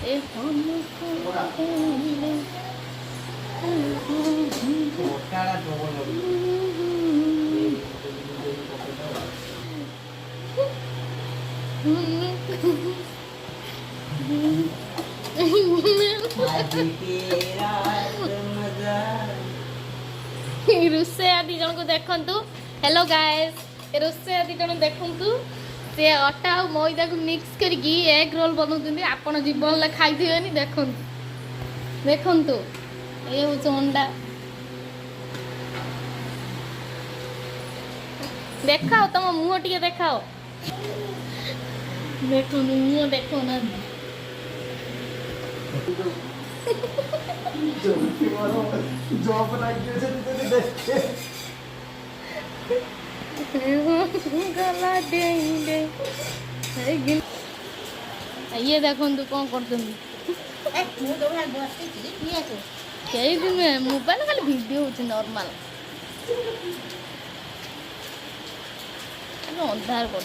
ଏ हमको कहले रुसे आदि जन को देखंतु। हेलो गाइस, रुसे आदि जन देखंतु से अटा और मैदा को मिक्स करके एग रोल बनाउछन्ती। आपण जीवन ला खाई दिवेनी। देखंतु देखंतु ये हो अंडा। देखाओ तुम मुह टिके देखाओ। देखो मुह देखो ना। जॉब लाइक गला दे ये देखो कौन कर मोबाइल खाली वीडियो हो नॉर्मल अंधार कर।